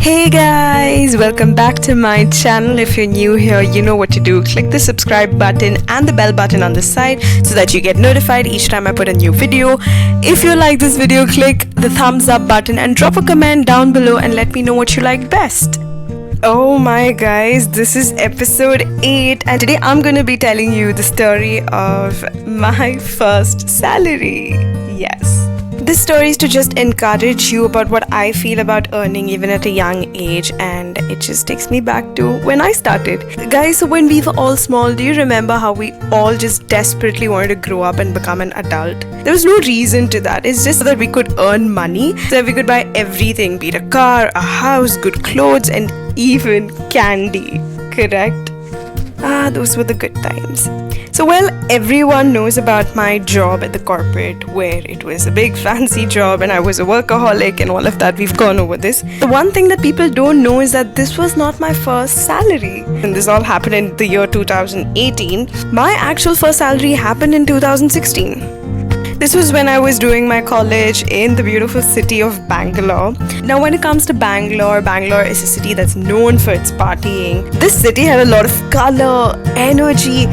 Hey guys, welcome back to my channel. If you're new here, you know what to do. Click the subscribe button and the bell button on the side so that you get notified each time I put a new video. If you like this video, click the thumbs up button and drop a comment down below and let me know what you like best. Oh my guys, this is episode 8 and today I'm going to be telling you the story of my first salary. Yes. This story is to just encourage you about what I feel about earning even at a young age, and it just takes me back to when I started. Guys, so when we were all small, do you remember how we all just desperately wanted to grow up and become an adult? There was no reason to that. It's just that we could earn money so that we could buy everything, be it a car, a house, good clothes, and even candy. Correct? Those were the good times. So well, everyone knows about my job at the corporate where it was a big fancy job and I was a workaholic and all of that. We've gone over this. The one thing that people don't know is that this was not my first salary. And this all happened in the year 2018. My actual first salary happened in 2016. This was when I was doing my college in the beautiful city of Bangalore. Now when it comes to Bangalore is a city that's known for its partying. This city had a lot of color, energy,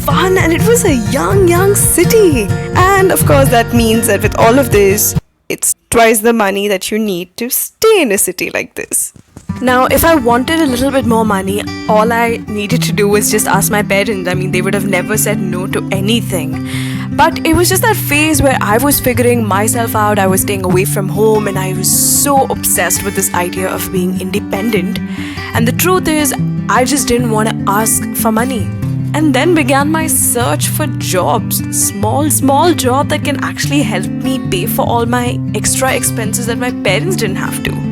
fun, and it was a young city. And of course that means that with all of this, it's twice the money that you need to stay in a city like this. Now, if I wanted a little bit more money, all I needed to do was just ask my parents. I mean, they would have never said no to anything. But it was just that phase where I was figuring myself out. I was staying away from home and I was so obsessed with this idea of being independent. And the truth is, I just didn't want to ask for money. And then began my search for jobs, small job that can actually help me pay for all my extra expenses that my parents didn't have to.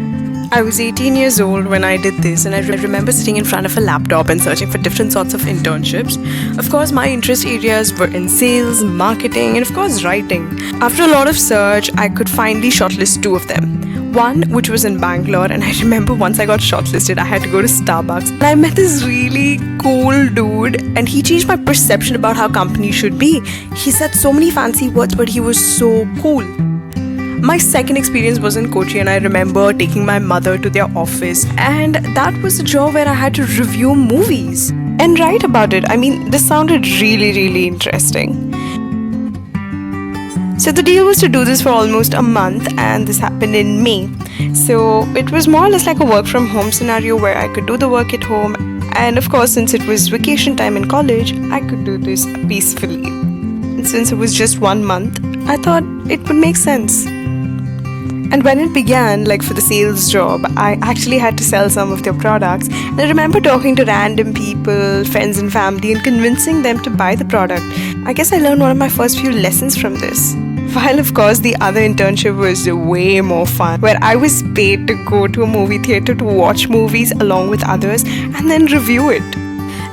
I was 18 years old when I did this, and I remember sitting in front of a laptop and searching for different sorts of internships. Of course, my interest areas were in sales, marketing, and of course writing. After a lot of search, I could finally shortlist 2 of them. One, which was in Bangalore, and I remember once I got shortlisted, I had to go to Starbucks. And I met this really cool dude, and he changed my perception about how companies should be. He said so many fancy words, but he was so cool. My second experience was in Kochi, and I remember taking my mother to their office, and that was a job where I had to review movies and write about it. I mean, this sounded really interesting. So the deal was to do this for almost a month, and this happened in May. So it was more or less like a work from home scenario where I could do the work at home, and of course, since it was vacation time in college, I could do this peacefully. And since it was just 1 month, I thought it would make sense. And when it began, like for the sales job, I actually had to sell some of their products. And I remember talking to random people, friends and family, and convincing them to buy the product. I guess I learned one of my first few lessons from this. While of course the other internship was way more fun, where I was paid to go to a movie theater to watch movies along with others and then review it.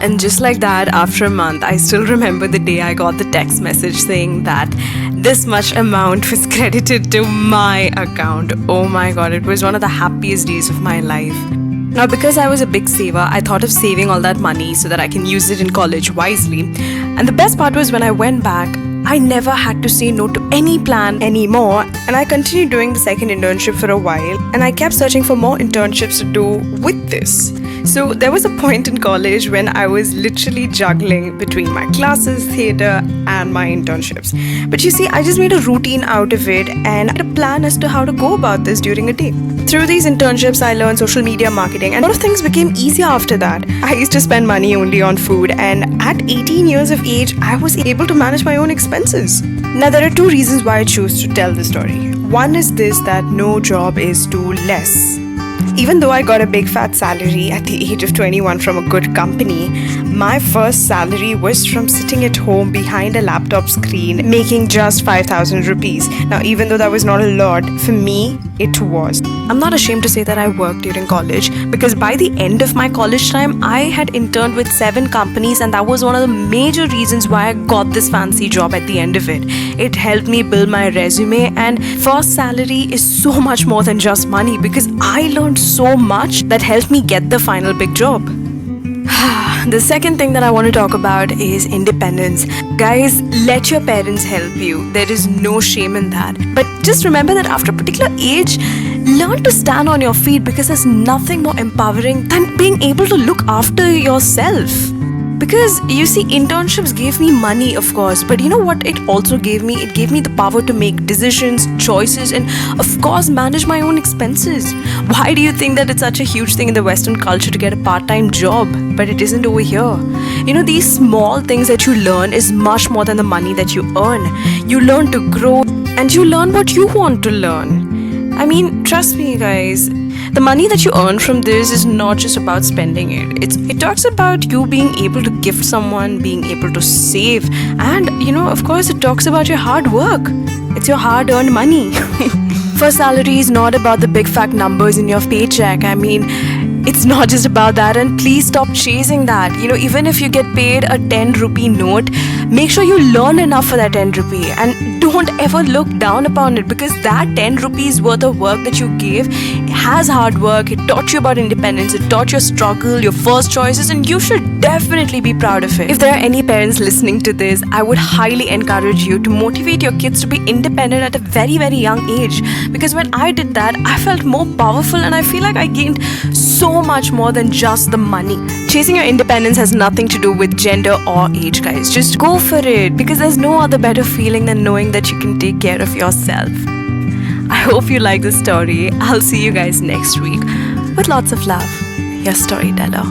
And just like that, after a month, I still remember the day I got the text message saying that this much amount was credited to my account. Oh my god, it was one of the happiest days of my life. Now, because I was a big saver, I thought of saving all that money so that I can use it in college wisely. And the best part was when I went back, I never had to say no to any plan anymore, and I continued doing the second internship for a while, and I kept searching for more internships to do with this. So there was a point in college when I was literally juggling between my classes, theatre, and my internships. But you see, I just made a routine out of it and I had a plan as to how to go about this during a day. Through these internships, I learned social media marketing, and a lot of things became easier after that. I used to spend money only on food, and at 18 years of age, I was able to manage my own expenses. Now, there are 2 reasons why I choose to tell the story. One is this, that no job is too less. Even though I got a big fat salary at the age of 21 from a good company, my first salary was from sitting at home behind a laptop screen making just 5,000 rupees. Now, even though that was not a lot, for me, it was. I'm not ashamed to say that I worked during college, because by the end of my college time, I had interned with 7 companies, and that was one of the major reasons why I got this fancy job at the end of it. It helped me build my resume, and first salary is so much more than just money, because I learned so much that helped me get the final big job. The second thing that I want to talk about is independence. Guys, let your parents help you. There is no shame in that. But just remember that after a particular age, Learn to stand on your feet, because there's nothing more empowering than being able to look after yourself. Because you see, internships gave me money, of course, but you know what it also gave me? It gave me the power to make decisions, choices, and of course manage my own expenses. Why do you think that it's such a huge thing in the Western culture to get a part-time job? But it isn't over here. You know, these small things that you learn is much more than the money that you earn. You learn to grow, and you learn what you want to learn. I mean, trust me, guys. The money that you earn from this is not just about spending it. It talks about you being able to gift someone, being able to save, and of course, it talks about your hard work. It's your hard-earned money. First salary is not about the big fat numbers in your paycheck. I mean, it's not just about that, and please stop chasing that. Even if you get paid a 10 rupee note, make sure you learn enough for that 10 rupee, and don't ever look down upon it, because that 10 rupees worth of work that you gave has hard work. It taught you about independence, it taught your struggle, your first choices, and you should definitely be proud of it. If there are any parents listening to this, I would highly encourage you to motivate your kids to be independent at a very, very young age, because when I did that, I felt more powerful, and I feel like I gained so much more than just the money. Chasing your independence has nothing to do with gender or age, guys. Just go for it, because there's no other better feeling than knowing that you can take care of yourself. I hope you like this story. I'll see you guys next week. With lots of love, your storyteller.